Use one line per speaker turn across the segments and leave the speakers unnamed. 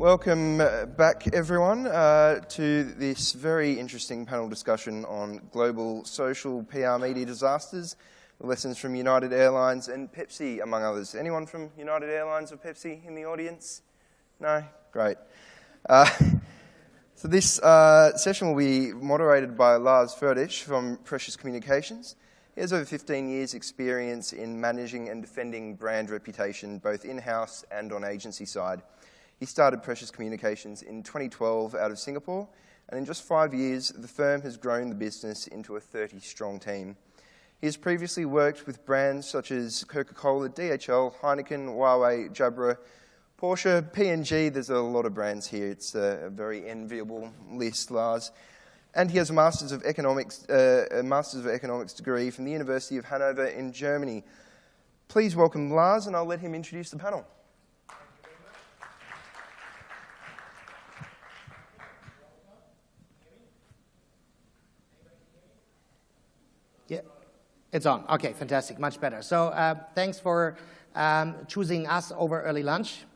Welcome back, everyone, to this very interesting panel discussion on global social PR media disasters, the lessons from United Airlines and Pepsi, among others. Anyone from United Airlines or Pepsi in the audience? No? Great. So this session will be moderated by Lars Ferdich from Precious Communications. He has over 15 years' experience in managing and defending brand reputation, both in-house and on agency side. He started Precious Communications in 2012 out of Singapore, and in just 5 years, the firm has grown the business into a 30-strong team. He has previously worked with brands such as Coca-Cola, DHL, Heineken, Huawei, Jabra, Porsche, P&G. There's a lot of brands here. It's a very enviable list, Lars. And he has a Masters of Economics degree from the University of Hanover in Germany. Please welcome Lars, and I'll let him introduce the panel.
Yeah, it's on. Okay, fantastic, much better. So thanks for choosing us over early lunch.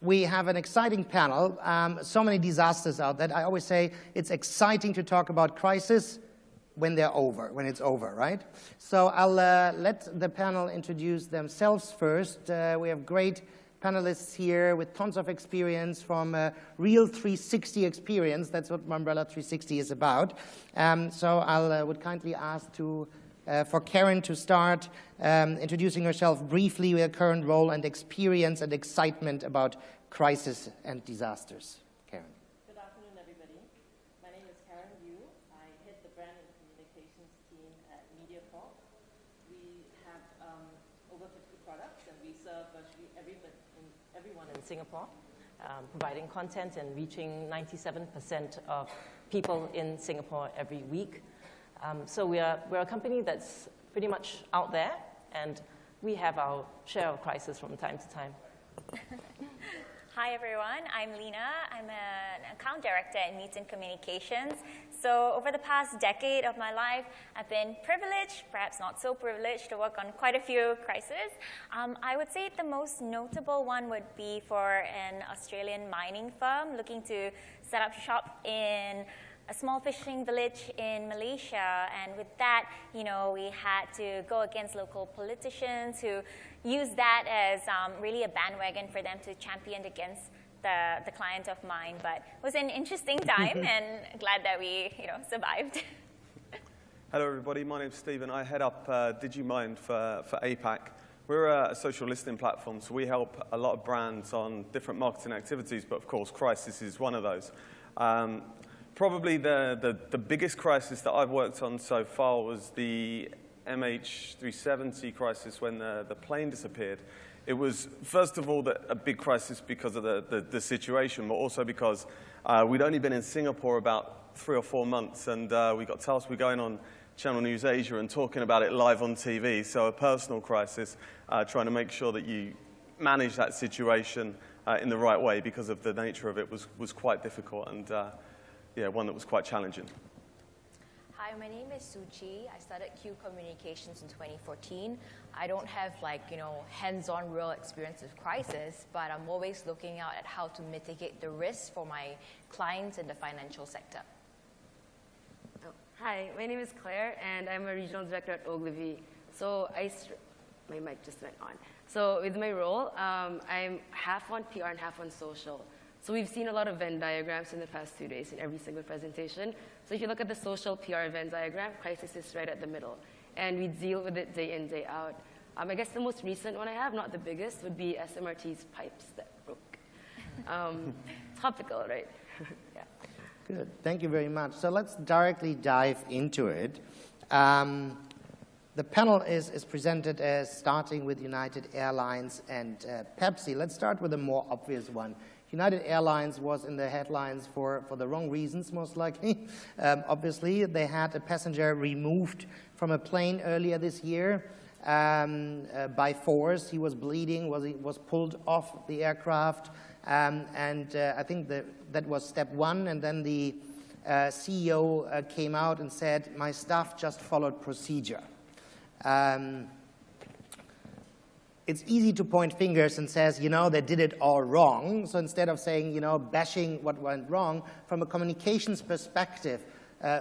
We have an exciting panel, so many disasters out there. I always say it's exciting to talk about crisis when they're over, when it's over, right? So I'll let the panel introduce themselves first. We have great panelists here with tons of experience from real 360 experience. That's what Umbrella 360 is about. So I would kindly ask for Karen to start introducing herself briefly with her current role and experience and excitement about crisis and disasters. Karen.
Good afternoon, everybody. My name is Karen Yu. I head the brand and communications team at MediaCorp. We have over 50 products, and we serve virtually everyone in Singapore, providing content and reaching 97% of people in Singapore every week. So we're a company that's pretty much out there, and we have our share of crisis from time to time.
Hi, everyone. I'm Lena. I'm an account director at Meets and Communications. So over the past decade of my life, I've been privileged, perhaps not so privileged, to work on quite a few crises. I would say the most notable one would be for an Australian mining firm looking to set up shop in a small fishing village in Malaysia, and with that, we had to go against local politicians who used that as really a bandwagon for them to champion against the client of mine. But it was an interesting time, and glad that we survived.
Hello, everybody. My name's Stephen. I head up DigiMind for APAC. We're a social listening platform, so we help a lot of brands on different marketing activities, but of course, crisis is one of those. Probably the biggest crisis that I've worked on so far was the MH370 crisis when the plane disappeared. It was, first of all, a big crisis because of the situation, but also because we'd only been in Singapore about 3 or 4 months, and we got tasked with going on Channel News Asia and talking about it live on TV. So a personal crisis, trying to make sure that you manage that situation in the right way, because of the nature of it was quite difficult, and yeah, one that was quite challenging.
Hi, my name is Suchi. I started Q Communications in 2014. I don't have hands-on real experience with crisis, but I'm always looking out at how to mitigate the risks for my clients in the financial sector.
Hi, my name is Claire, and I'm a regional director at Ogilvy. So my mic just went on. So with my role, I'm half on PR and half on social. So we've seen a lot of Venn diagrams in the past 2 days in every single presentation. So if you look at the social PR Venn diagram, crisis is right at the middle. And we deal with it day in, day out. I guess the most recent one I have, not the biggest, would be SMRT's pipes that broke. Topical, right? Yeah.
Good, thank you very much. So let's directly dive into it. The panel is presented as starting with United Airlines and Pepsi. Let's start with a more obvious one. United Airlines was in the headlines for the wrong reasons, most likely. Obviously, they had a passenger removed from a plane earlier this year by force. He was bleeding, was pulled off the aircraft, and I think that was step one. And then the CEO came out and said, "My staff just followed procedure." it's easy to point fingers and says, you know, they did it all wrong. So instead of saying, you know, bashing what went wrong, from a communications perspective,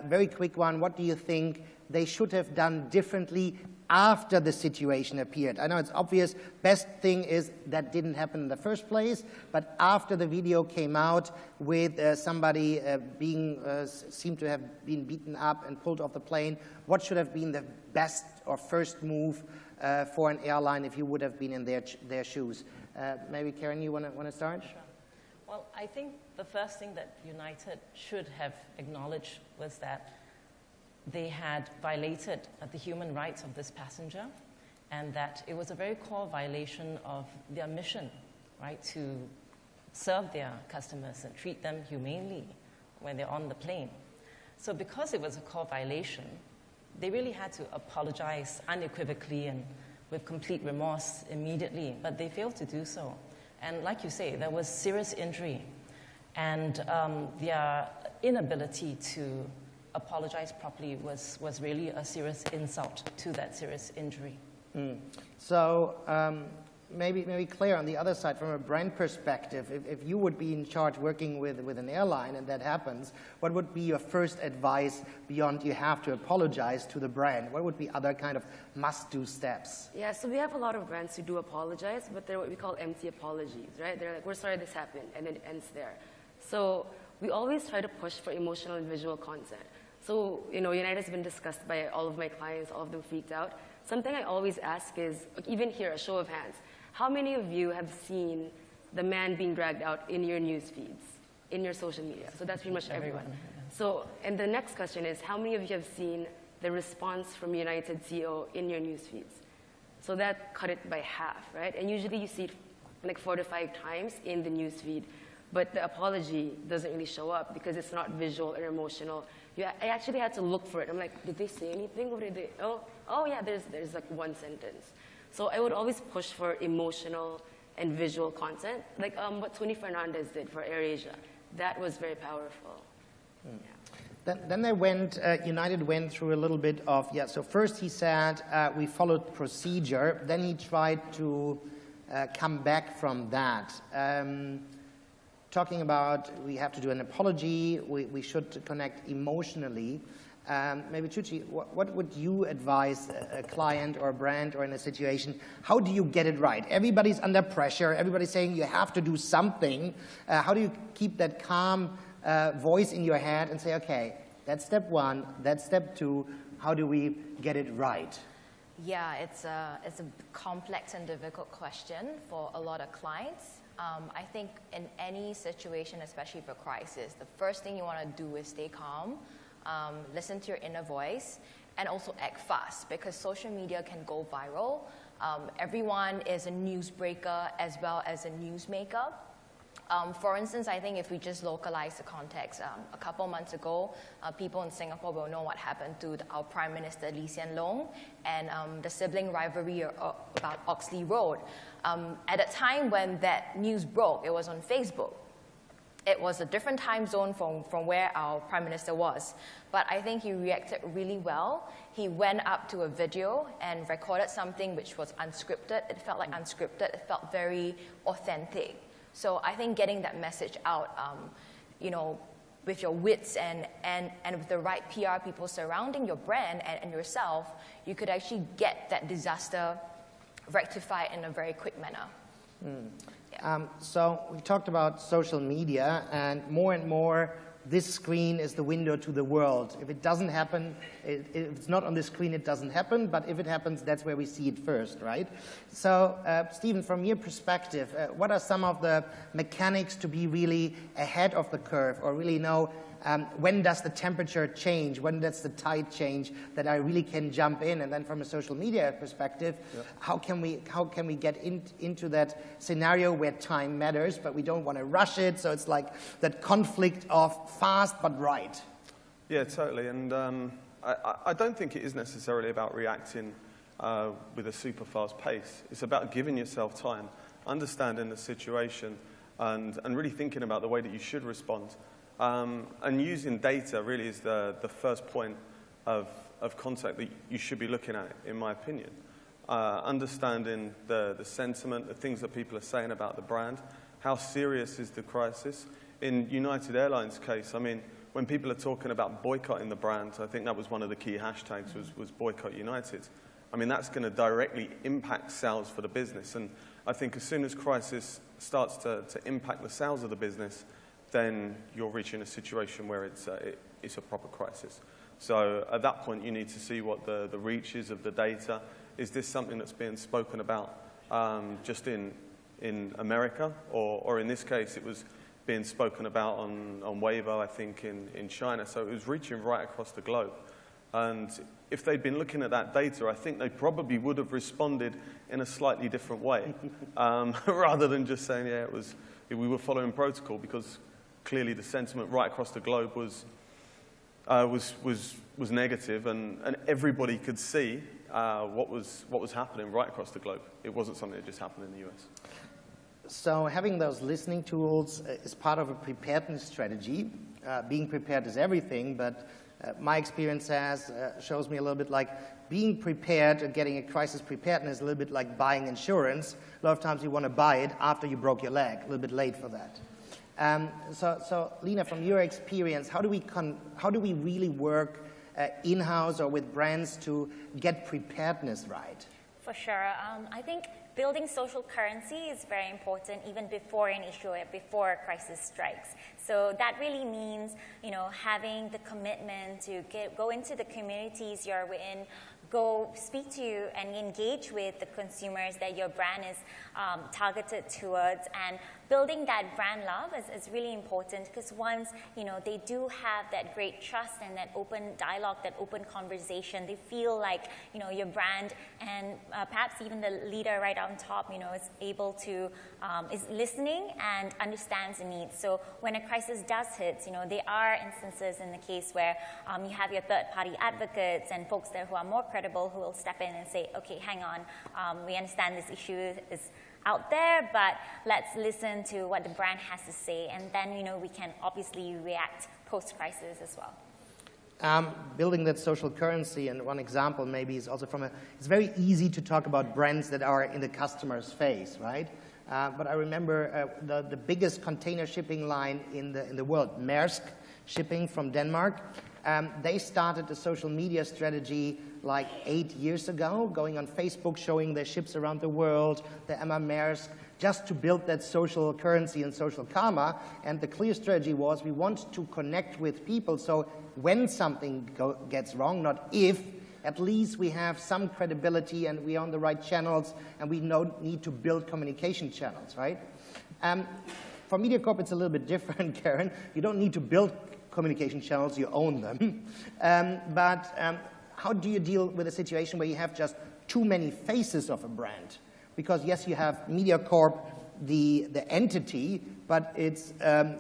very quick one, what do you think they should have done differently after the situation appeared? I know it's obvious, best thing is that didn't happen in the first place, but after the video came out with somebody seemed to have been beaten up and pulled off the plane, what should have been the best or first move for an airline if you would have been in their shoes? Maybe Karen, you want to start?
Sure. Well, I think the first thing that United should have acknowledged was that they had violated the human rights of this passenger, and that it was a very core violation of their mission, right, to serve their customers and treat them humanely when they're on the plane. So because it was a core violation, they really had to apologize unequivocally and with complete remorse immediately, but they failed to do so. And like you say, there was serious injury, and their inability to apologize properly was really a serious insult to that serious injury.
So maybe Claire, on the other side, from a brand perspective, if you would be in charge working with an airline and that happens, what would be your first advice beyond you have to apologize to the brand? What would be other kind of must-do steps?
Yeah, so we have a lot of brands who do apologize, but they're what we call empty apologies, right? They're like, we're sorry this happened, and it ends there. So we always try to push for emotional and visual content. So, you know, United has been discussed by all of my clients, all of them freaked out. Something I always ask is, even here, a show of hands, how many of you have seen the man being dragged out in your news feeds, in your social media? So that's pretty much everyone. So, and the next question is, how many of you have seen the response from United CEO in your news feeds? So that cut it by half, right? And usually you see it like 4 to 5 times in the news feed, but the apology doesn't really show up because it's not visual or emotional. I actually had to look for it. I'm like, did they say anything? What did they? Oh yeah, there's like one sentence. So I would always push for emotional and visual content, like what Tony Fernandez did for AirAsia. That was very powerful. Yeah.
Then they went, United went through a little bit of, so first he said, we followed procedure. Then he tried to come back from that. Talking about we have to do an apology, we should connect emotionally. Maybe Chuchi, what would you advise a client or a brand or in a situation? How do you get it right? Everybody's under pressure. Everybody's saying you have to do something. How do you keep that calm voice in your head and say, okay, that's step 1, that's step 2. How do we get it right?
Yeah, it's a complex and difficult question for a lot of clients. I think in any situation, especially for crisis, the first thing you want to do is stay calm, listen to your inner voice, and also act fast, because social media can go viral. Everyone is a newsbreaker as well as a newsmaker. For instance, I think if we just localize the context, a couple months ago, people in Singapore will know what happened to our Prime Minister Lee Hsien Loong and the sibling rivalry about Oxley Road. At the time when that news broke, it was on Facebook. It was a different time zone from where our Prime Minister was. But I think he reacted really well. He went up to a video and recorded something which was unscripted. It felt like unscripted. It felt very authentic. So I think getting that message out, you know, with your wits and with the right PR people surrounding your brand and yourself, you could actually get that disaster rectified in a very quick manner. Yeah.
So we talked about social media, and more, this screen is the window to the world. If it doesn't happen, if it's not on the screen, it doesn't happen, but if it happens, that's where we see it first, right? So, Stephen, from your perspective, what are some of the mechanics to be really ahead of the curve, or really know when does the temperature change, when does the tide change, that I really can jump in? And then from a social media perspective, how can we get into that scenario where time matters, but we don't want to rush it, so it's like that conflict of fast but right?
Yeah, totally. And I don't think it is necessarily about reacting with a super fast pace. It's about giving yourself time, understanding the situation, and really thinking about the way that you should respond. And using data really is the first point of contact that you should be looking at, in my opinion. understanding the sentiment, the things that people are saying about the brand, how serious is the crisis. In United Airlines' case, I mean, when people are talking about boycotting the brand, I think that was one of the key hashtags was boycott United. I mean, that's going to directly impact sales for the business. And I think as soon as crisis starts to impact the sales of the business, then you're reaching a situation where it's a proper crisis. So at that point, you need to see what the reach is of the data. Is this something that's being spoken about just in America? Or in this case, it was being spoken about on Weibo, I think, in China. So it was reaching right across the globe. And if they'd been looking at that data, I think they probably would have responded in a slightly different way, rather than just saying, yeah, we were following protocol, because clearly the sentiment right across the globe was negative, and everybody could see what was happening right across the globe. It wasn't something that just happened in the US.
So having those listening tools is part of a preparedness strategy. Being prepared is everything, but my experience shows me a little bit like being prepared and getting a crisis preparedness is a little bit like buying insurance. A lot of times you want to buy it after you broke your leg, a little bit late for that. So Lena, from your experience, how do we really work in-house or with brands to get preparedness right?
For sure. I think building social currency is very important even before an issue or before a crisis strikes. So that really means, having the commitment to go into the communities you're in, go speak to and engage with the consumers that your brand is targeted towards, and building that brand love is really important, because once they do have that great trust and that open dialogue, that open conversation, they feel like your brand and perhaps even the leader right on top is able to is listening and understands the needs. So when a crisis does hit, there are instances in the case where you have your third-party advocates and folks there who are more credible who will step in and say, okay, hang on, we understand this issue is out there, but let's listen to what the brand has to say, and then we can obviously react post-crisis as well.
Building that social currency, and one example maybe is also it's very easy to talk about brands that are in the customer's face, right? But I remember the biggest container shipping line in the world, Maersk Shipping from Denmark. They started a social media strategy like 8 years ago, going on Facebook, showing their ships around the world, the Emma Maersk, just to build that social currency and social karma. And the clear strategy was we want to connect with people, so when something gets wrong, not if, at least we have some credibility and we are on the right channels, and we need to build communication channels, right? For MediaCorp, it's a little bit different, Karen. You don't need to build communication channels, you own them. But how do you deal with a situation where you have just too many faces of a brand? Because yes, you have MediaCorp, the entity, but it's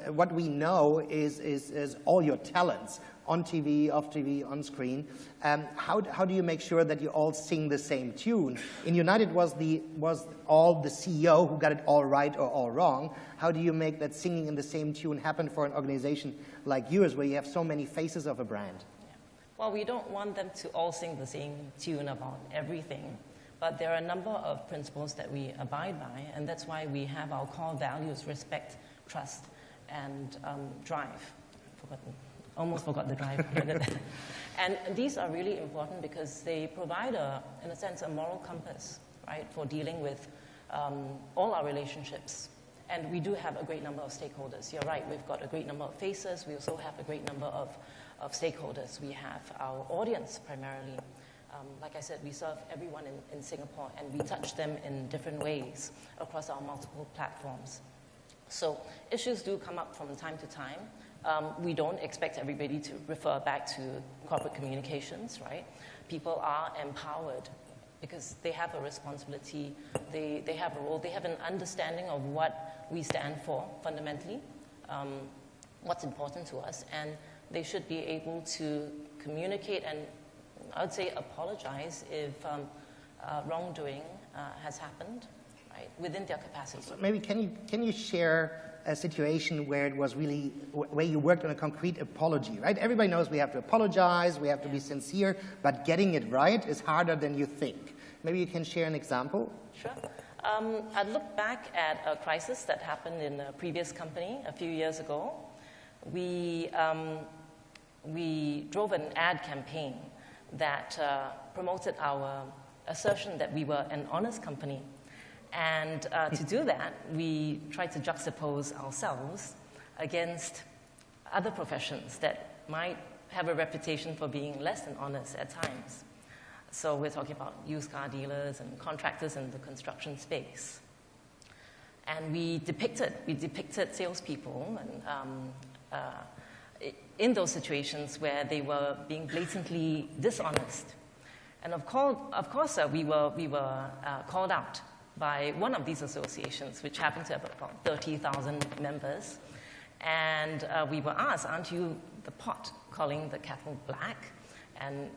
what we know is all your talents on TV, off TV, on screen. How do you make sure that you all sing the same tune? In United was all the CEO who got it all right or all wrong. How do you make that singing in the same tune happen for an organization like yours, where you have so many faces of a brand?
Well, we don't want them to all sing the same tune about everything, but there are a number of principles that we abide by, and that's why we have our core values: respect, trust, and drive. Almost forgot the drive. And these are really important because they provide, in a sense, a moral compass, right, for dealing with all our relationships. And we do have a great number of stakeholders. You're right, we've got a great number of faces. We also have a great number of stakeholders. We have our audience primarily. Like I said, we serve everyone in Singapore, and we touch them in different ways across our multiple platforms. So issues do come up from time to time. We don't expect everybody to refer back to corporate communications, right? People are empowered because they have a responsibility, they have a role, they have an understanding of what we stand for fundamentally, what's important to us, and they should be able to communicate and, I would say, apologize if wrongdoing has happened, right, within their capacity.
So maybe can you share a situation where it was really, where you worked on a concrete apology, right? Everybody knows we have to apologize, we have to be sincere, but getting it right is harder than you think. Maybe you can share an example.
Sure. I'd look back at a crisis that happened in a previous company a few years ago. We drove an ad campaign that promoted our assertion that we were an honest company. And to do that, we tried to juxtapose ourselves against other professions that might have a reputation for being less than honest at times. So we're talking about used car dealers and contractors in the construction space. And we depicted salespeople and, in those situations where they were being blatantly dishonest. And of course, we were called out by one of these associations, which happened to have about 30,000 members. And we were asked, aren't you the pot calling the kettle black? And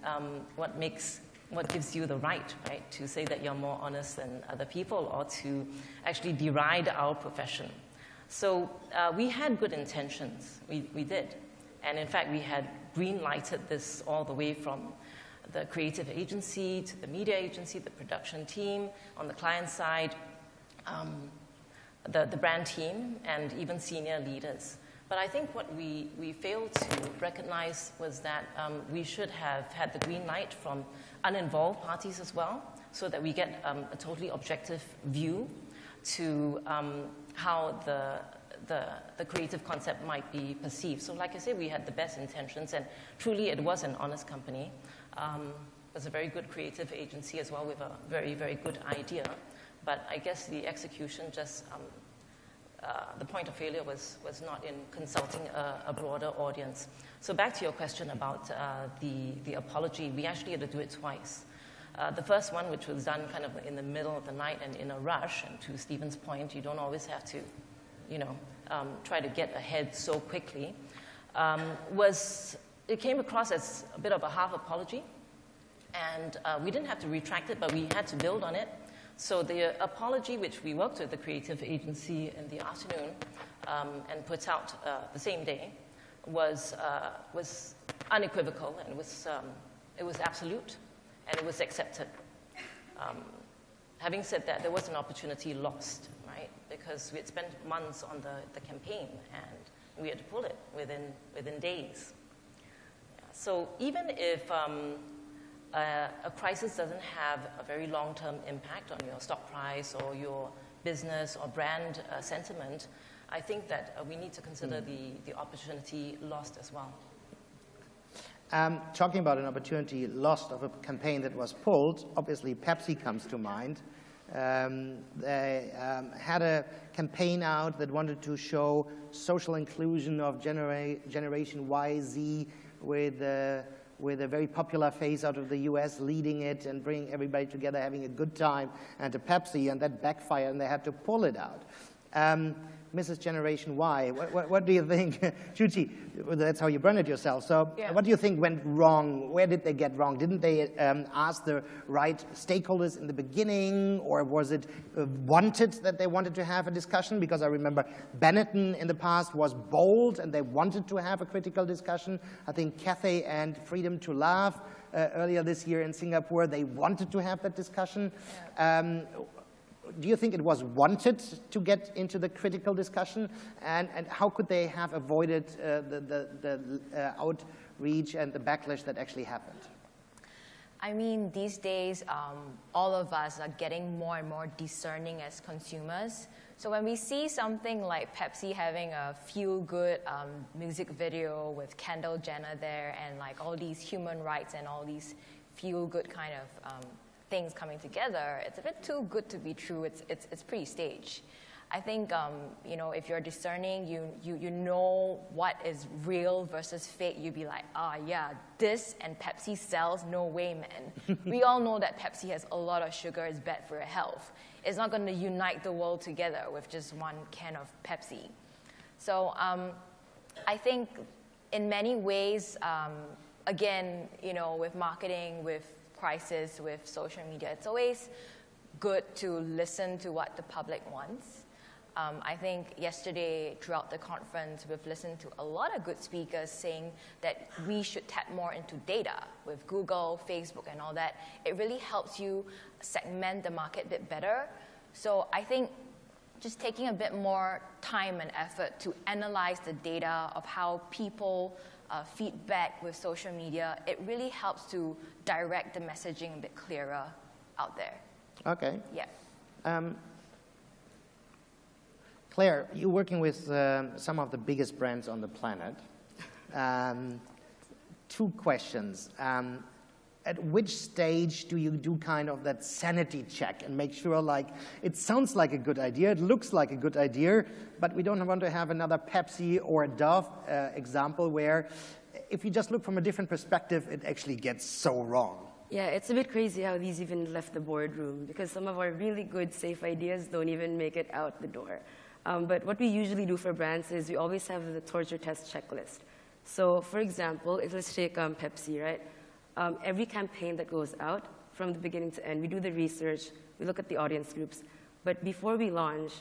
what gives you the right to say that you're more honest than other people, or to actually deride our profession? So we had good intentions, we did. And in fact, we had green-lighted this all the way from the creative agency to the media agency, the production team, on the client side, the brand team, and even senior leaders. But I think what we failed to recognize was that we should have had the green light from uninvolved parties as well, so that we get a totally objective view to how the creative concept might be perceived. So like I say, we had the best intentions, and truly it was an honest company. It was a very good creative agency as well, with a very, very good idea. But I guess the execution just, the point of failure was not in consulting a broader audience. So back to your question about the apology, we actually had to do it twice. The first one, which was done kind of in the middle of the night and in a rush, and to Stephen's point, you don't always have to, try to get ahead so quickly, it came across as a bit of a half apology. And we didn't have to retract it, but we had to build on it. So the apology, which we worked with the creative agency in the afternoon and put out the same day, was unequivocal, and it was absolute, and it was accepted. Having said that, there was an opportunity lost, right? Because we had spent months on the campaign, and we had to pull it within days. So even if a crisis doesn't have a very long-term impact on your stock price or your business or brand sentiment, I think that we need to consider the opportunity lost as well.
Talking about an opportunity lost of a campaign that was pulled, obviously Pepsi comes to mind. They had a campaign out that wanted to show social inclusion of Generation Y, Z, with a very popular face out of the US leading it and bringing everybody together, having a good time, and to Pepsi, and that backfired, and they had to pull it out. Mrs. Generation Y, what do you think? Shuchi, that's how you branded yourself. So yeah. What do you think went wrong? Where did they get wrong? Didn't they ask the right stakeholders in the beginning, or was it wanted that they wanted to have a discussion? Because I remember Benetton in the past was bold, and they wanted to have a critical discussion. I think Cathay and Freedom to Laugh earlier this year in Singapore, they wanted to have that discussion. Yeah. Do you think it was wanted to get into the critical discussion? And how could they have avoided the outreach and the backlash that actually happened?
I mean, these days, all of us are getting more and more discerning as consumers. So when we see something like Pepsi having a feel-good music video with Kendall Jenner there, and like all these human rights and all these feel-good kind of things coming together, it's a bit too good to be true. It's pretty staged. I think if you're discerning, you know what is real versus fake. You'd be like, yeah, this and Pepsi sells. No way, man. We all know that Pepsi has a lot of sugar. It's bad for your health. It's not going to unite the world together with just one can of Pepsi. So I think in many ways, again, with marketing, with crisis, with social media, it's always good to listen to what the public wants. I think yesterday throughout the conference, we've listened to a lot of good speakers saying that we should tap more into data with Google, Facebook, and all that. It really helps you segment the market a bit better. So I think just taking a bit more time and effort to analyze the data of how people feedback with social media, it really helps to direct the messaging a bit clearer out there.
Okay.
Yeah.
Claire, you're working with some of the biggest brands on the planet. 2 questions. At which stage do you do kind of that sanity check and make sure, like, it sounds like a good idea, it looks like a good idea, but we don't want to have another Pepsi or a Dove example where if you just look from a different perspective, it actually gets so wrong.
Yeah, it's a bit crazy how these even left the boardroom, because some of our really good, safe ideas don't even make it out the door. But what we usually do for brands is we always have the torture test checklist. So for example, let's take Pepsi, right? Every campaign that goes out, from the beginning to end, we do the research, we look at the audience groups. But before we launch,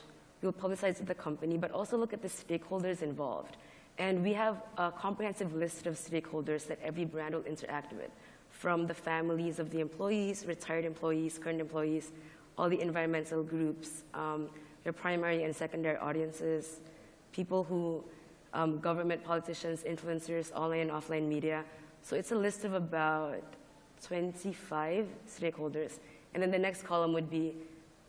we'll publicize the company, but also look at the stakeholders involved. And we have a comprehensive list of stakeholders that every brand will interact with, from the families of the employees, retired employees, current employees, all the environmental groups, their primary and secondary audiences, people who, government, politicians, influencers, online and offline media. So it's a list of about 25 stakeholders. And then the next column would be,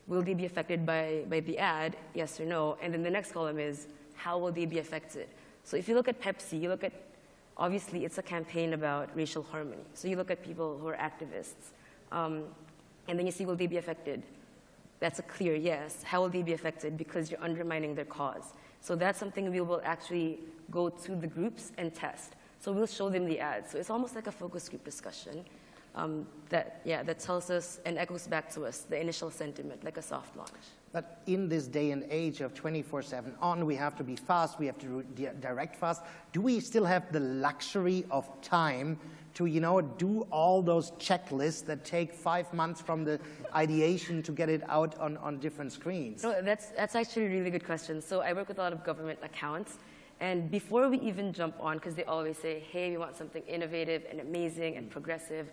will they be affected by the ad, yes or no? And then the next column is, how will they be affected? So if you look at Pepsi, you look at, obviously it's a campaign about racial harmony. So you look at people who are activists. And then you see, will they be affected? That's a clear yes. How will they be affected? Because you're undermining their cause. So that's something we will actually go to the groups and test. So we'll show them the ads. So it's almost like a focus group discussion that tells us and echoes back to us the initial sentiment, like a soft launch.
But in this day and age of 24/7 on, we have to be fast, we have to direct fast. Do we still have the luxury of time to, do all those checklists that take 5 months from the ideation to get it out on different screens?
No, that's actually a really good question. So I work with a lot of government accounts. And before we even jump on, because they always say, hey, we want something innovative and amazing and progressive,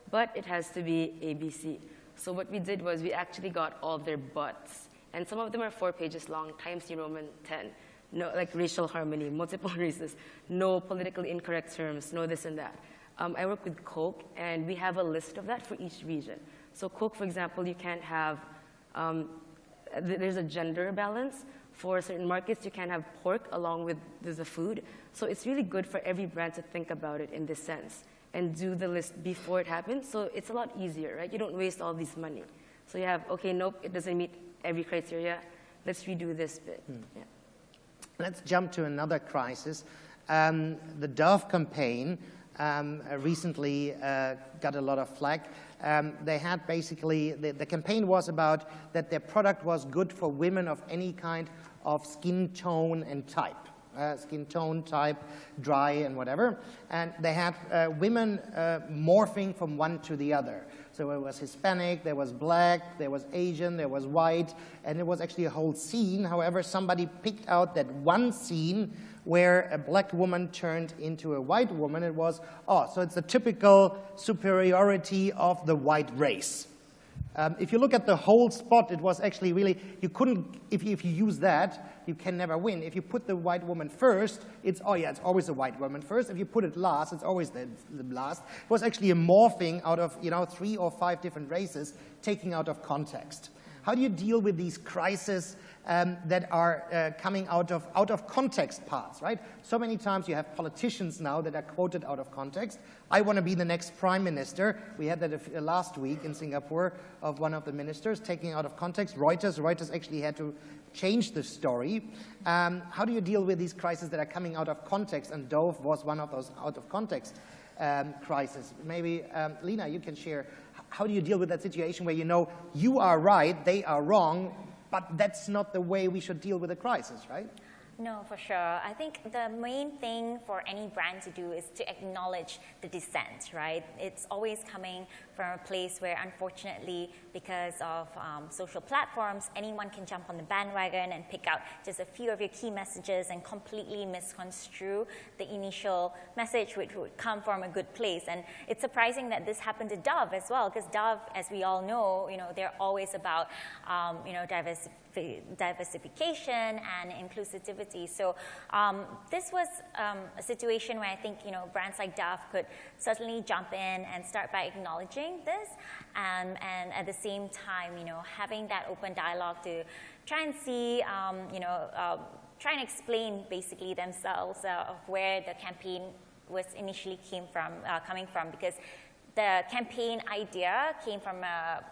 but it has to be ABC. So what we did was we actually got all their buts. And some of them are 4 pages long, Times New Roman 10. No, like racial harmony, multiple races, no politically incorrect terms, no this and that. I work with Coke, and we have a list of that for each region. So Coke, for example, you can't have, there's a gender balance. For certain markets, you can't have pork along with the food. So it's really good for every brand to think about it in this sense and do the list before it happens. So it's a lot easier, right? You don't waste all this money. So you have, okay, nope, it doesn't meet every criteria. Let's redo this bit. Yeah.
Let's jump to another crisis. The Dove campaign recently got a lot of flack. They had basically, the campaign was about that their product was good for women of any kind of skin tone and type. Skin tone, type, dry, and whatever. And they had women morphing from one to the other. So it was Hispanic, there was black, there was Asian, there was white, and it was actually a whole scene. However, somebody picked out that one scene where a black woman turned into a white woman. It was, so it's the typical superiority of the white race. If you look at the whole spot, it was actually really, you couldn't, if you use that, you can never win. If you put the white woman first, it's always the white woman first. If you put it last, it's always the last. It was actually a morphing out of 3 or 5 different races, taking out of context. How do you deal with these crises that are coming out of context parts, right? So many times you have politicians now that are quoted out of context. I want to be the next prime minister. We had that last week in Singapore of one of the ministers taking out of context. Reuters actually had to change the story. How do you deal with these crises that are coming out of context? And Dove was one of those out of context crises. Maybe, Lena, you can share. How do you deal with that situation where you are right, they are wrong, but that's not the way we should deal with a crisis, right?
No, for sure. I think the main thing for any brand to do is to acknowledge the dissent, right? It's always coming from a place where, unfortunately, because of social platforms, anyone can jump on the bandwagon and pick out just a few of your key messages and completely misconstrue the initial message, which would come from a good place. And it's surprising that this happened to Dove as well, because Dove, as we all know, they're always about, diversification and inclusivity. So this was a situation where I think brands like Dove could certainly jump in and start by acknowledging this, and at the same time, having that open dialogue to try and see, try and explain basically themselves of where the campaign was initially coming from, because the campaign idea came from a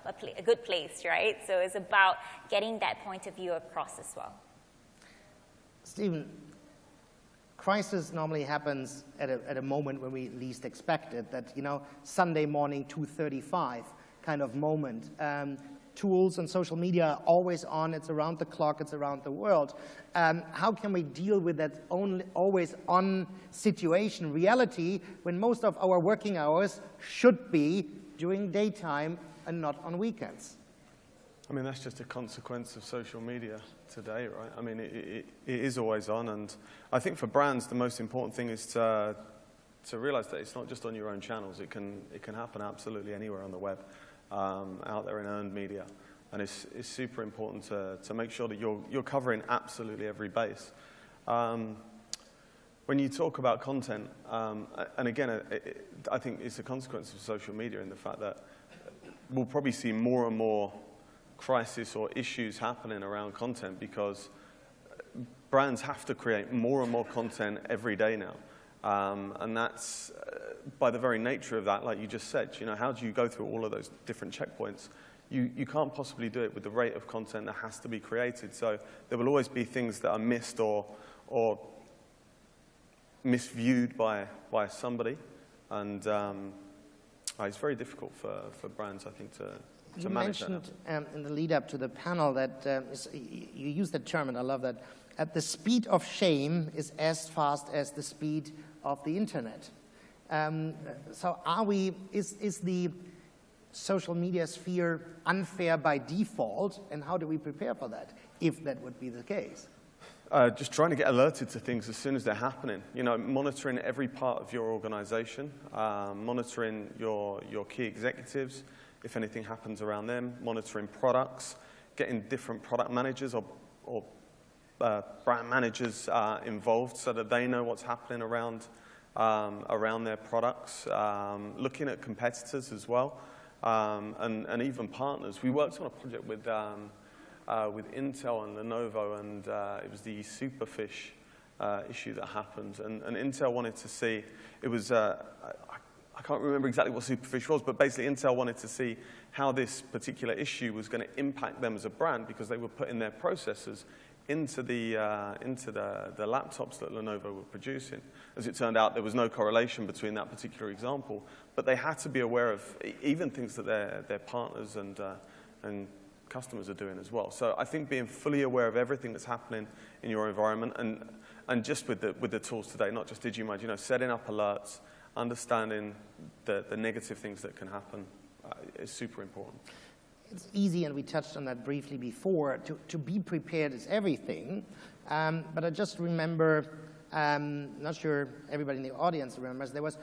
good place, right? So it's about getting that point of view across as well.
Stephen, crisis normally happens at a moment when we least expect it, that, Sunday morning, 2:35 kind of moment. Tools and social media are always on, it's around the clock, it's around the world. How can we deal with that always on situation, reality, when most of our working hours should be during daytime and not on weekends?
I mean, that's just a consequence of social media today, right? I mean, it is always on, and I think for brands, the most important thing is to realize that it's not just on your own channels. It can happen absolutely anywhere on the web. Out there in earned media, and it's super important to make sure that you're covering absolutely every base. When you talk about content, and again, I think it's a consequence of social media in the fact that we'll probably see more and more crisis or issues happening around content, because brands have to create more and more content every day now. And that's, by the very nature of that, like you just said, how do you go through all of those different checkpoints? You can't possibly do it with the rate of content that has to be created. So there will always be things that are missed or misviewed by somebody. And it's very difficult for brands, I think, to manage that.
You mentioned in the lead up to the panel that you used the term, and I love that, at the speed of shame is as fast as the speed of the internet. So is the social media sphere unfair by default, and how do we prepare for that, if that would be the case?
Just trying to get alerted to things as soon as they're happening. Monitoring every part of your organization, monitoring your key executives, if anything happens around them, monitoring products, getting different product managers or brand managers involved so that they know what's happening around their products, looking at competitors as well, and even partners. We worked on a project with Intel and Lenovo, and it was the Superfish issue that happened, and Intel wanted to see, it was, I can't remember exactly what Superfish was, but basically Intel wanted to see how this particular issue was going to impact them as a brand, because they were putting their processors into the laptops that Lenovo were producing. As it turned out, there was no correlation between that particular example, but they had to be aware of even things that their partners and customers are doing as well. So I think being fully aware of everything that's happening in your environment, and just with the tools today, not just DigiMind, setting up alerts, understanding the negative things that can happen is super important.
It's easy, and we touched on that briefly before, to be prepared is everything. But I just remember, not sure everybody in the audience remembers, there was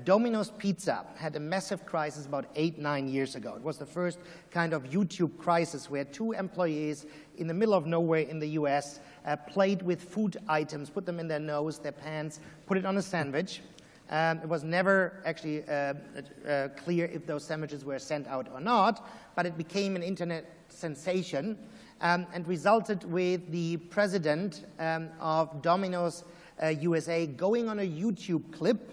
Domino's Pizza had a massive crisis about 8-9 years ago. It was the first kind of YouTube crisis where 2 employees in the middle of nowhere in the US played with food items, put them in their nose, their pants, put it on a sandwich. It was never actually clear if those sandwiches were sent out or not, but it became an internet sensation and resulted with the president of Domino's USA going on a YouTube clip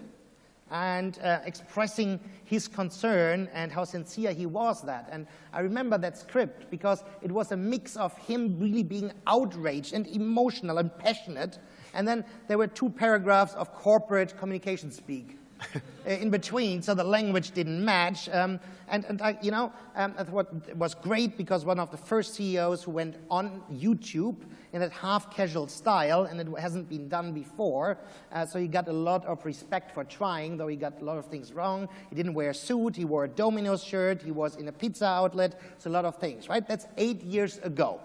and expressing his concern and how sincere he was that. And I remember that script because it was a mix of him really being outraged and emotional and passionate. And then there were 2 paragraphs of corporate communication speak in between, so the language didn't match. What was great, because one of the first CEOs who went on YouTube in that half-casual style, and it hasn't been done before, so he got a lot of respect for trying, though he got a lot of things wrong. He didn't wear a suit, he wore a Domino's shirt, he was in a pizza outlet, so a lot of things, right? That's 8 years ago.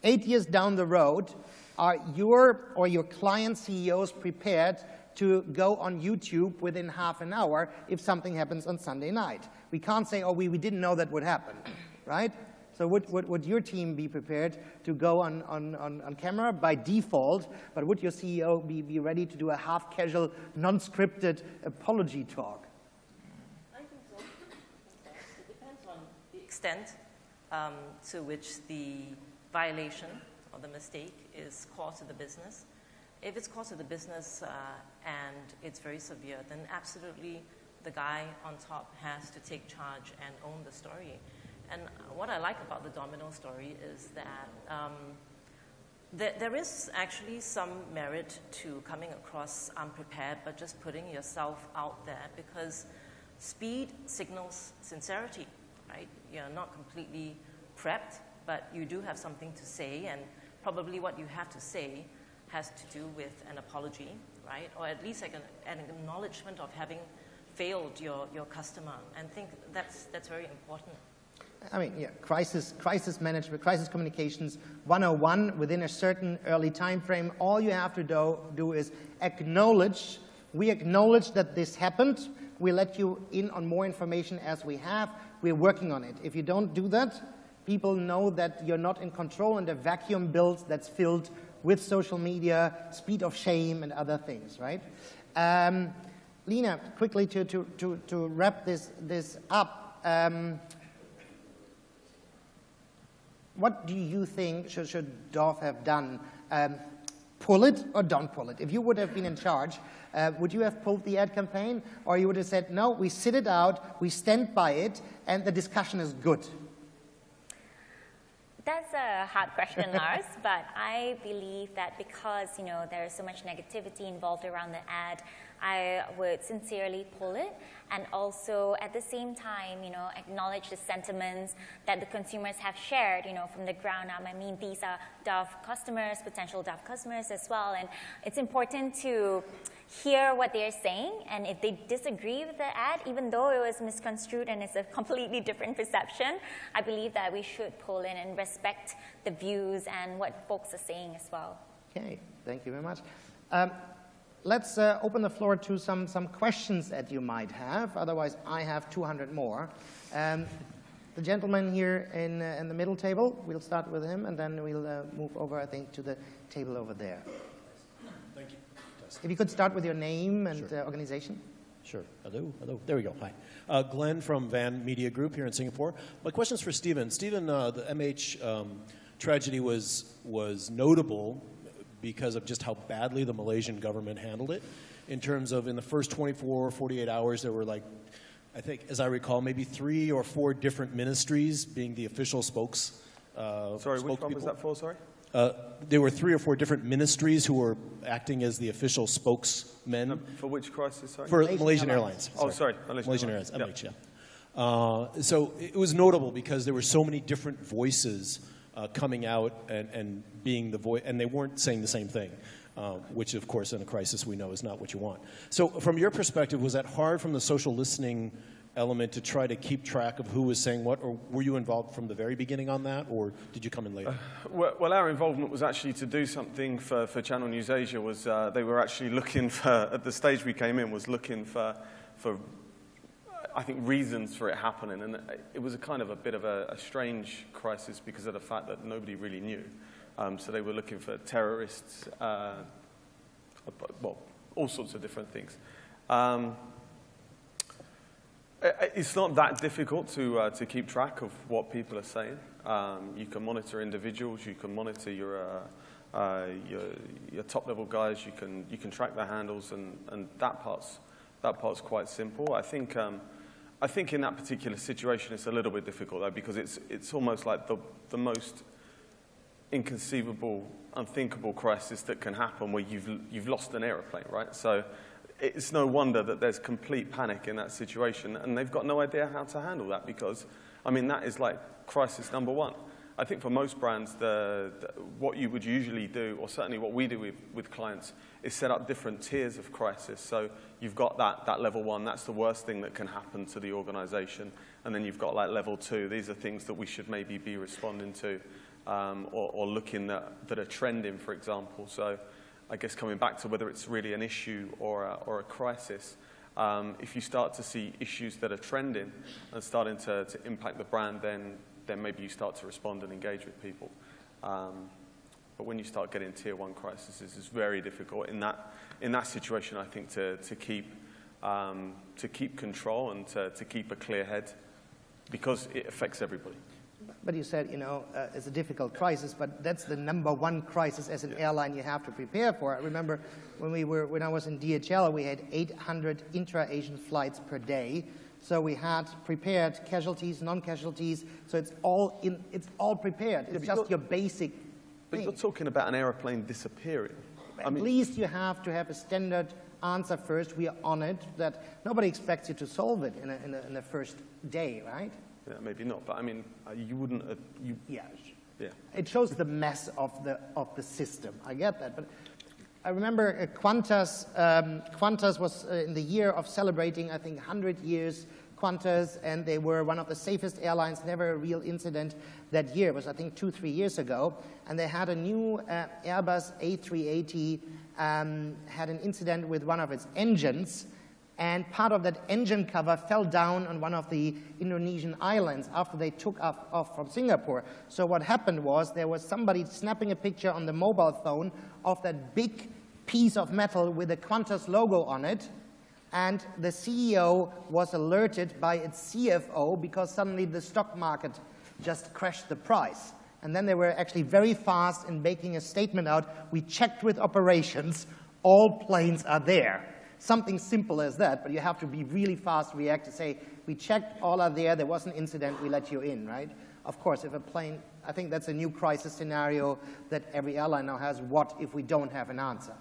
8 years down the road, are your or your client CEOs prepared to go on YouTube within half an hour if something happens on Sunday night? We can't say, oh, we didn't know that would happen, right? So would your team be prepared to go on camera by default, but would your CEO be ready to do a half-casual, non-scripted apology talk?
I think so. It depends on the extent to which the violation or the mistake is cost to the business. If it's cost to the business and it's very severe, then absolutely the guy on top has to take charge and own the story. And what I like about the Domino story is that there is actually some merit to coming across unprepared, but just putting yourself out there, because speed signals sincerity, right? You're not completely prepped, but you do have something to say, and probably what you have to say has to do with an apology, right? Or at least like an acknowledgement of having failed your customer, and think that's very important.
I mean, yeah, crisis management, crisis communications 101 within a certain early time frame. All you have to do is acknowledge. We acknowledge that this happened. We let you in on more information as we have. We're working on it. If you don't do that, people know that you're not in control, and a vacuum builds that's filled with social media, speed of shame, and other things, right? Lena, quickly to wrap this up, what do you think should Dove have done? Pull it or don't pull it? If you would have been in charge, would you have pulled the ad campaign? Or you would have said, no, we sit it out, we stand by it, and the discussion is good?
That's a hard question, Lars, but I believe that because, there is so much negativity involved around the ad, I would sincerely pull it, and also at the same time, acknowledge the sentiments that the consumers have shared, from the ground up. I mean, these are Dove customers, potential Dove customers as well, and it's important to hear what they're saying, and if they disagree with the ad, even though it was misconstrued and it's a completely different perception, I believe that we should pull in and respect the views and what folks are saying as well.
Okay, thank you very much. Let's open the floor to some questions that you might have. Otherwise, I have 200 more. The gentleman here in the middle table, we'll start with him, and then we'll move over, I think, to the table over there.
Thank you.
If you could start with your name and organization.
Sure. Hello. There we go. Hi. Glenn from Van Media Group here in Singapore. My question is for Stephen. Stephen, the MH tragedy was notable because of just how badly the Malaysian government handled it. In terms of, in the first 24 or 48 hours, there were like, I think, as I recall, maybe 3 or 4 different ministries being the official spokes.
Sorry, which one was that for, sorry?
There were 3 or 4 different ministries who were acting as the official spokesmen.
For which crisis, sorry?
For Malaysian Airlines.
Oh, sorry.
Malaysian Airlines, MH, yeah. So it was notable because there were so many different voices coming out and being the voice, and they weren't saying the same thing, which, of course, in a crisis we know is not what you want. So from your perspective, was that hard from the social listening element to try to keep track of who was saying what, or were you involved from the very beginning on that, or did you come in later?
Well, our involvement was actually to do something for Channel News Asia. Was they were actually looking for, at the stage we came in, was looking for I think, reasons for it happening, and it was a bit of a strange crisis because of the fact that nobody really knew. So they were looking for terrorists, well, all sorts of different things. It's not that difficult to keep track of what people are saying. You can monitor individuals. You can monitor your top-level guys. You can track their handles, and that part's quite simple. I think in that particular situation it's a little bit difficult though, because it's almost like the most inconceivable, unthinkable crisis that can happen, where you've lost an aeroplane, right? So it's no wonder that there's complete panic in that situation, and they've got no idea how to handle that because, I mean, that is like crisis number one. I think for most brands, what you would usually do, or certainly what we do with clients, is set up different tiers of crisis. So you've got that level one, that's the worst thing that can happen to the organization. And then you've got like level two, these are things that we should maybe be responding to or looking that are trending, for example. So I guess coming back to whether it's really an issue or a crisis, if you start to see issues that are trending and starting to impact the brand, then maybe you start to respond and engage with people. But when you start getting tier one crises, it's very difficult in that situation, I think, to keep control and to keep a clear head because it affects everybody.
But you said, it's a difficult crisis, but that's the #1 crisis as an airline you have to prepare for. I remember when I was in DHL, we had 800 intra-Asian flights per day. So we had prepared casualties, non-casualties. So it's all prepared. It's just your basic
But
thing.
you're talking about an airplane disappearing.
At least you have to have a standard answer first. We are on it. That nobody expects you to solve it in the first day, right?
Yeah, maybe not. But I mean, you wouldn't.
Yeah.
Yeah.
It shows the mess of the system. I get that, but I remember Qantas. Qantas was in the year of celebrating, I think, 100 years. Qantas, and they were one of the safest airlines. Never a real incident that year. It was, I think, 2-3 years ago, and they had a new Airbus A380 had an incident with one of its engines, and part of that engine cover fell down on one of the Indonesian islands after they took off from Singapore. So what happened was there was somebody snapping a picture on the mobile phone of that big piece of metal with the Qantas logo on it, and the CEO was alerted by its CFO because suddenly the stock market just crashed the price. And then they were actually very fast in making a statement out, we checked with operations, all planes are there. Something simple as that, but you have to be really fast, react to say, we checked, all are there was an incident, we let you in, right? Of course, if a plane, I think that's a new crisis scenario that every airline now has, what if we don't have an answer?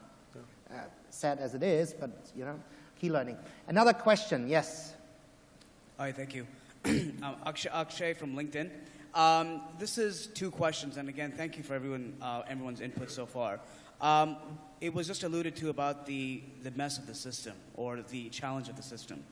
Sad as it is, but key learning. Another question, yes?
Hi, thank you. Akshay from LinkedIn. This is 2 questions, and again, thank you for everyone's input so far. It was just alluded to about the mess of the system or the challenge of the system.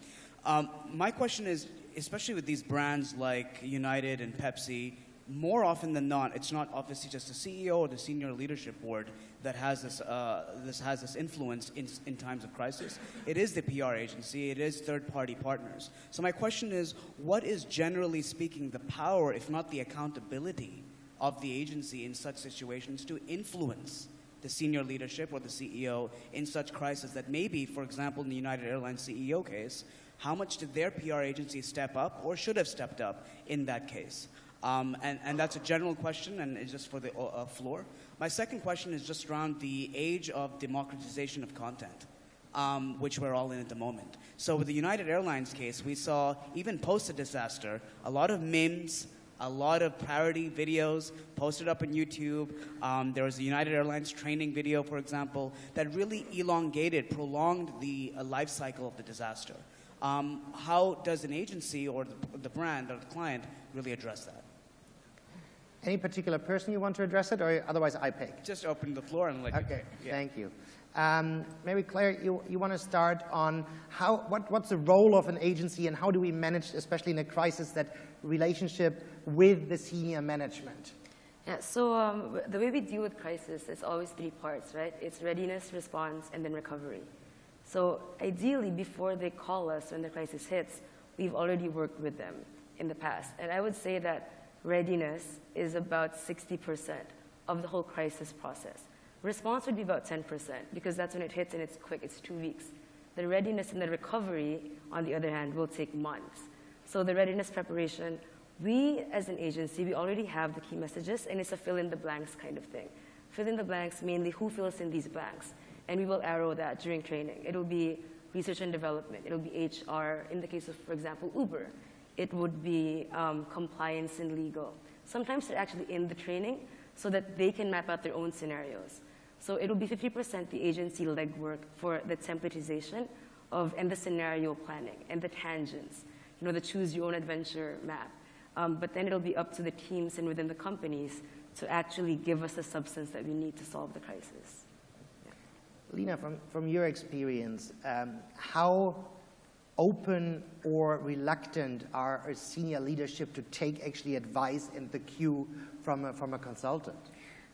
My question is, especially with these brands like United and Pepsi, more often than not, it's not obviously just the CEO or the senior leadership board that has this influence in times of crisis. It is the PR agency. It is third-party partners. So my question is, what is generally speaking the power, if not the accountability, of the agency in such situations to influence the senior leadership or the CEO in such crisis that maybe, for example, in the United Airlines CEO case, how much did their PR agency step up or should have stepped up in that case? And that's a general question, and it's just for the floor. My second question is just around the age of democratization of content, which we're all in at the moment. So with the United Airlines case, we saw, even post the disaster, a lot of memes, a lot of parody videos posted up on YouTube. There was a United Airlines training video, for example, that really prolonged the life cycle of the disaster. How does an agency or the brand or the client really address that?
Any particular person you want to address it, or otherwise I pick?
Just open the floor and
Okay, thank you. Maybe Claire, you want to start on what's the role of an agency and how do we manage, especially in a crisis, that relationship with the senior management?
Yeah, so the way we deal with crisis is always 3 parts, right? It's readiness, response, and then recovery. So ideally, before they call us when the crisis hits, we've already worked with them in the past. And I would say that readiness is about 60% of the whole crisis process. Response would be about 10% because that's when it hits and it's quick, it's 2 weeks. The readiness and the recovery, on the other hand, will take months. So the readiness preparation, we as an agency, we already have the key messages and it's a fill in the blanks kind of thing. Fill in the blanks, mainly who fills in these blanks. And we will arrow that during training. It'll be research and development. It'll be HR, in the case of, for example, Uber. It would be compliance and legal. Sometimes they're actually in the training so that they can map out their own scenarios. So it'll be 50% the agency legwork for the templatization and the scenario planning and the tangents, the choose your own adventure map. But then it'll be up to the teams and within the companies to actually give us the substance that we need to solve the crisis. Yeah.
Lena, from your experience, how open or reluctant are senior leadership to take actually advice and the cue from a consultant?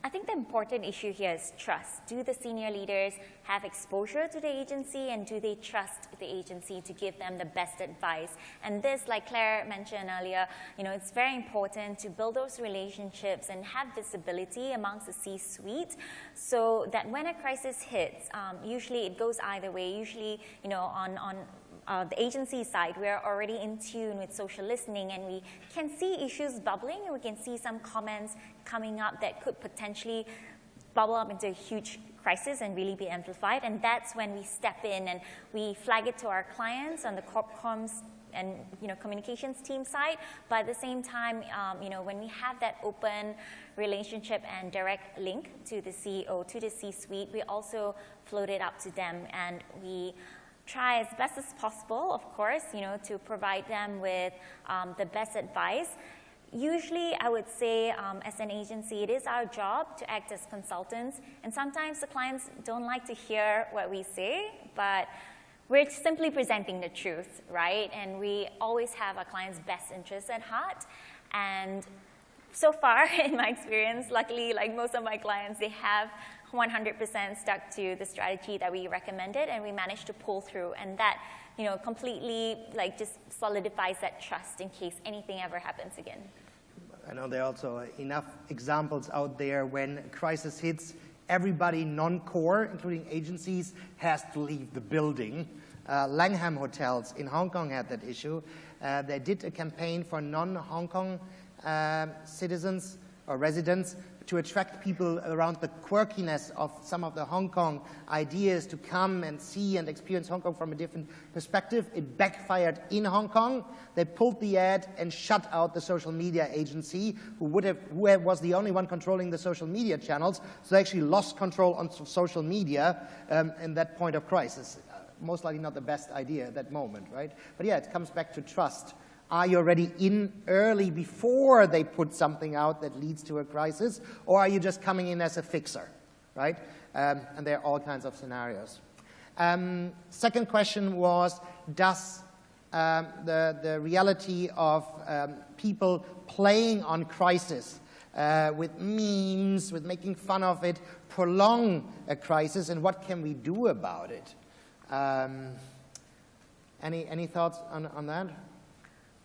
I think the important issue here is trust. Do the senior leaders have exposure to the agency, and do they trust the agency to give them the best advice? And this, like Claire mentioned earlier, it's very important to build those relationships and have visibility amongst the C-suite so that when a crisis hits, usually it goes either way. Usually, on the agency side, we're already in tune with social listening, and we can see issues bubbling, and we can see some comments coming up that could potentially bubble up into a huge crisis and really be amplified. And that's when we step in and we flag it to our clients on the corp comms and communications team side. But at the same time, when we have that open relationship and direct link to the CEO, to the C-suite, we also float it up to them, and we try as best as possible, of course, to provide them with the best advice. Usually, I would say, as an agency, it is our job to act as consultants, and sometimes the clients don't like to hear what we say, but we're simply presenting the truth, right? And we always have our clients' best interests at heart. And so far, in my experience, luckily, like most of my clients, they have 100% stuck to the strategy that we recommended, and we managed to pull through. And that, completely just solidifies that trust in case anything ever happens again.
I know there are also enough examples out there when a crisis hits, everybody non-core, including agencies, has to leave the building. Langham Hotels in Hong Kong had that issue. They did a campaign for non-Hong Kong citizens or residents to attract people around the quirkiness of some of the Hong Kong ideas to come and see and experience Hong Kong from a different perspective. It backfired in Hong Kong. They pulled the ad and shut out the social media agency who was the only one controlling the social media channels. So they actually lost control on social media in that point of crisis. Most likely not the best idea at that moment, right? But yeah, it comes back to trust. Are you already in early before they put something out that leads to a crisis, or are you just coming in as a fixer, right? And there are all kinds of scenarios. Second question was, does the reality of people playing on crisis with memes, with making fun of it, prolong a crisis, and what can we do about it? Any thoughts on that?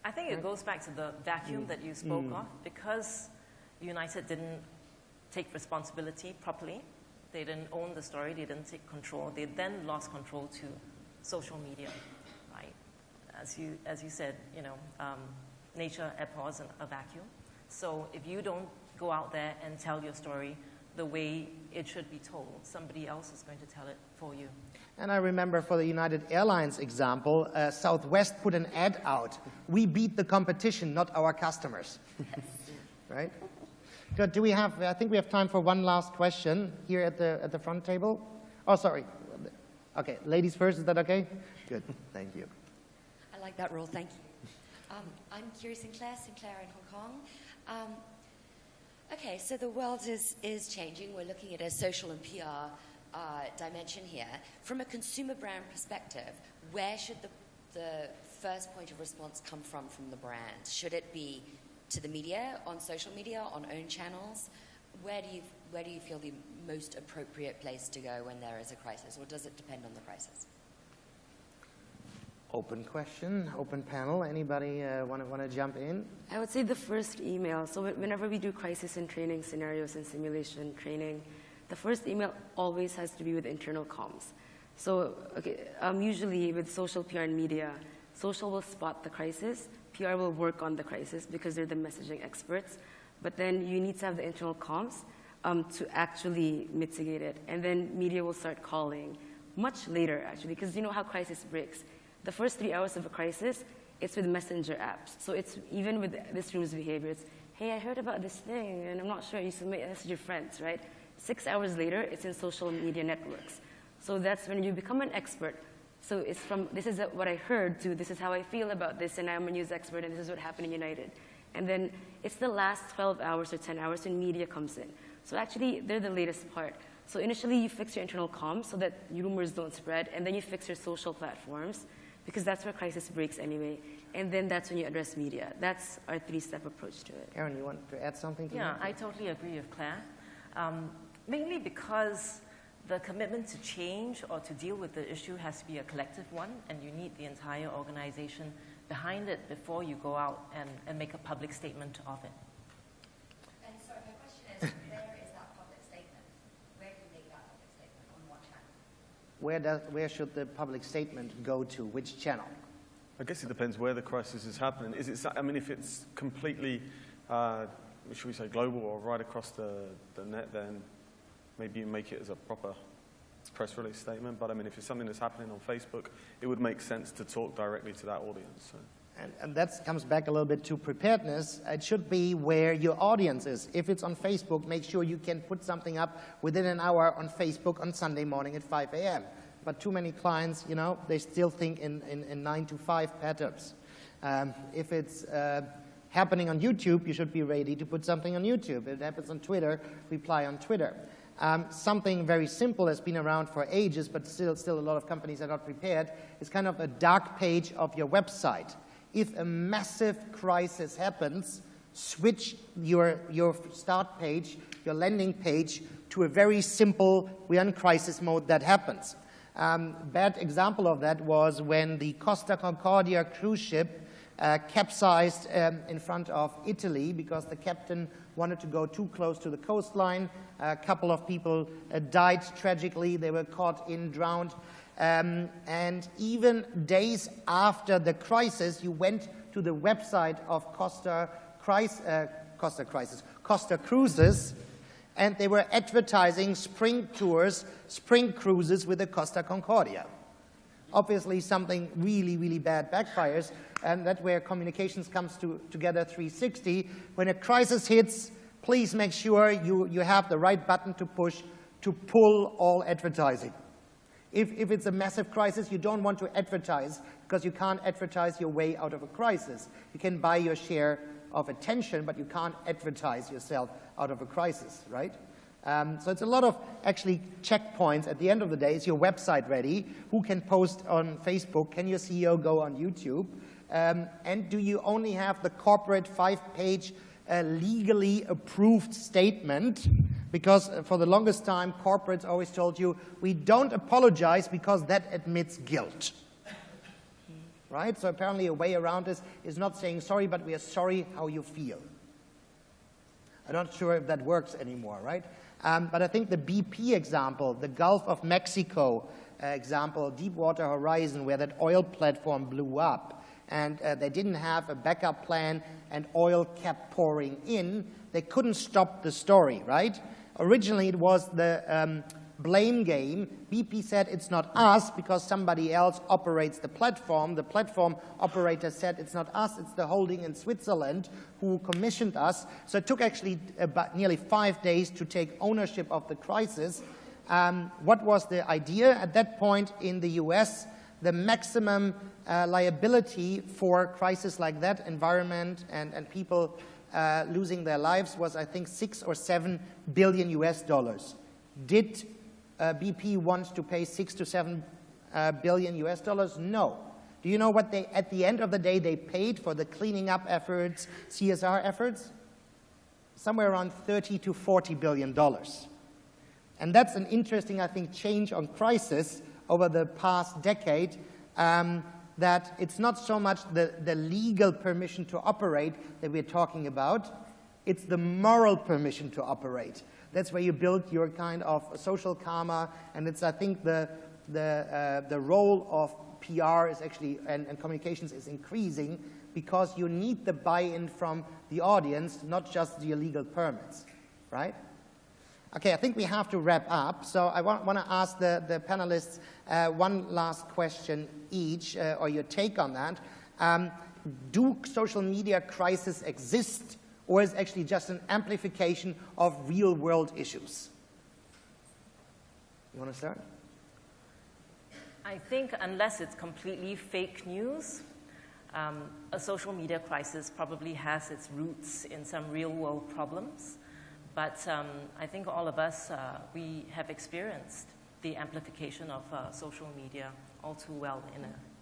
I think it goes back to the vacuum that you spoke of. Because United didn't take responsibility properly, they didn't own the story, they didn't take control, they then lost control to social media, right? As you said, nature abhors a vacuum. So if you don't go out there and tell your story the way it should be told, somebody else is going to tell it for you.
And I remember for the United Airlines example, Southwest put an ad out. We beat the competition, not our customers. Right? Good. Do we have, I think we have time for one last question here at the front table. Oh, sorry. Okay, ladies first, is that okay? Good, thank you.
I like that rule, thank you. I'm Kiri Sinclair in Hong Kong. Okay, so the world is changing. We're looking at a social and PR dimension here. From a consumer brand perspective, where should the first point of response come from the brand? Should it be to the media, on social media, on own channels? Where do you feel the most appropriate place to go when there is a crisis, or does it depend on the crisis?
Open question, open panel. Anybody want to jump in?
I would say the first email. So whenever we do crisis and training scenarios and simulation training, the first email always has to be with internal comms. So usually with social, PR, and media, social will spot the crisis, PR will work on the crisis because they're the messaging experts, but then you need to have the internal comms to actually mitigate it. And then media will start calling much later, actually, because you know how crisis breaks. The first 3 hours of a crisis, it's with messenger apps. So it's even with this room's behavior, it's, hey, I heard about this thing, and I'm not sure, you submit this to your friends, right? 6 hours later, it's in social media networks. So that's when you become an expert. So it's from, this is what I heard, to this is how I feel about this, and I'm a news expert, and this is what happened in United. And then it's the last 12 hours or 10 hours when media comes in. So actually, they're the latest part. So initially, you fix your internal comms so that rumors don't spread, and then you fix your social platforms, because that's where crisis breaks anyway. And then that's when you address media. That's our 3-step approach to it.
Aaron, you want to add something to
Yeah,
that?
I totally agree with Claire. Mainly because the commitment to change or to deal with the issue has to be a collective one, and you need the entire organization behind it before you go out and make a public statement of it.
And so my question is, where is that public statement? Where do you make that public statement? On what channel?
Where should the public statement go to? Which channel?
I guess it depends where the crisis is happening. Is it, I mean, if it's completely, should we say, global or right across the net, then maybe you make it as a proper press release statement. But I mean, if it's something that's happening on Facebook, it would make sense to talk directly to that audience. So.
And that comes back a little bit to preparedness. It should be where your audience is. If it's on Facebook, make sure you can put something up within an hour on Facebook on Sunday morning at 5 a.m. But too many clients, you know, they still think in 9 to 5 patterns. If it's happening on YouTube, you should be ready to put something on YouTube. If it happens on Twitter, reply on Twitter. Something very simple has been around for ages, but still a lot of companies are not prepared. It's kind of a dark page of your website. If a massive crisis happens, switch your start page, your landing page, to a very simple, we're in crisis mode, that happens. Bad example of that was when the Costa Concordia cruise ship capsized in front of Italy because the captain wanted to go too close to the coastline. A couple of people died tragically. They were caught in, drowned. And even days after the crisis, you went to the website of Costa Cruises, and they were advertising spring tours, spring cruises with the Costa Concordia. Obviously, something really, really bad backfires, and that's where communications comes together 360. When a crisis hits, please make sure you have the right button to push to pull all advertising. If it's a massive crisis, you don't want to advertise because you can't advertise your way out of a crisis. You can buy your share of attention, but you can't advertise yourself out of a crisis, right? So it's a lot of actually checkpoints. At the end of the day, is your website ready? Who can post on Facebook? Can your CEO go on YouTube? And do you only have the corporate 5-page legally approved statement? Because for the longest time, corporates always told you, we don't apologize because that admits guilt. Right? So apparently a way around this is not saying sorry, but we are sorry how you feel. I'm not sure if that works anymore, right? But I think the BP example, the Gulf of Mexico example, Deepwater Horizon, where that oil platform blew up, and they didn't have a backup plan, and oil kept pouring in, they couldn't stop the story, right? Originally, it was the blame game. BP said it's not us because somebody else operates the platform. The platform operator said it's not us, it's the holding in Switzerland who commissioned us. So it took actually about nearly 5 days to take ownership of the crisis. What was the idea? At that point in the US, the maximum liability for crisis like that, environment and people losing their lives, was I think 6 or 7 billion US dollars. Did BP want to pay 6 to 7 billion US dollars? No. Do you know what they, at the end of the day, they paid for the cleaning up efforts, CSR efforts? Somewhere around 30 to 40 billion dollars. And that's an interesting, I think, change on crisis over the past decade, that it's not so much the legal permission to operate that we're talking about, it's the moral permission to operate. That's where you build your kind of social karma, and it's, I think, the role of PR is actually, and communications is increasing because you need the buy-in from the audience, not just your legal permits, right? Okay, I think we have to wrap up, so I want to ask the panelists one last question each, or your take on that. Do social media crises exist, or is it actually just an amplification of real-world issues? You want to start?
I think unless it's completely fake news, a social media crisis probably has its roots in some real-world problems. But I think all of us, we have experienced the amplification of social media all too well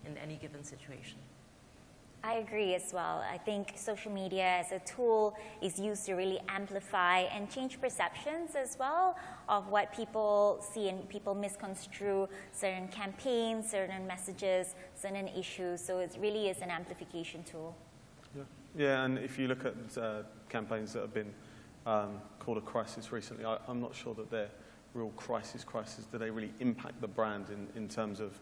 in any given situation.
I agree as well. I think social media as a tool is used to really amplify and change perceptions as well of what people see, and people misconstrue certain campaigns, certain messages, certain issues. So it really is an amplification tool.
Yeah, and if you look at campaigns that have been called a crisis recently, I'm not sure that they're real crisis. Do they really impact the brand in terms of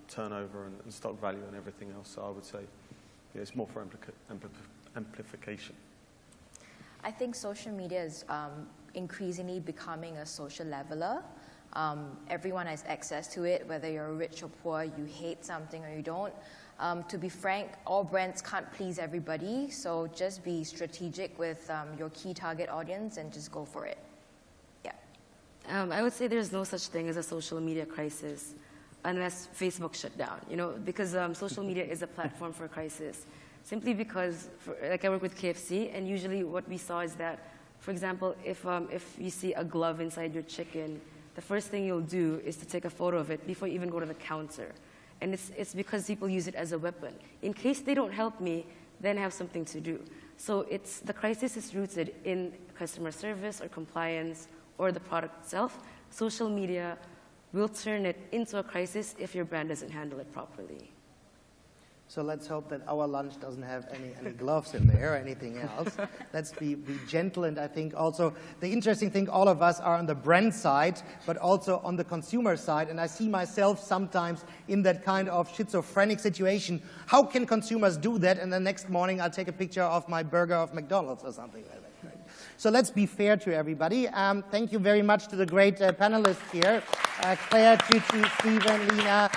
turnover and stock value and everything else? So I would say it's more for amplification.
I think social media is increasingly becoming a social leveler. Everyone has access to it, whether you're rich or poor, you hate something or you don't. To be frank, all brands can't please everybody, so just be strategic with your key target audience and just go for it. Yeah.
I would say there's no such thing as a social media crisis unless Facebook shut down, because social media is a platform for crisis. Simply because, like I work with KFC, and usually what we saw is that, for example, if you see a glove inside your chicken, the first thing you'll do is to take a photo of it before you even go to the counter. And it's because people use it as a weapon. In case they don't help me, then I have something to do. So the crisis is rooted in customer service or compliance or the product itself. Social media will turn it into a crisis if your brand doesn't handle it properly.
So let's hope that our lunch doesn't have any gloves in there or anything else. Let's be gentle, and I think also the interesting thing, all of us are on the brand side, but also on the consumer side, and I see myself sometimes in that kind of schizophrenic situation. How can consumers do that? And the next morning I'll take a picture of my burger of McDonald's or something like that. Right? So let's be fair to everybody. Thank you very much to the great panelists here, Claire, Tucci, Stephen, Lina,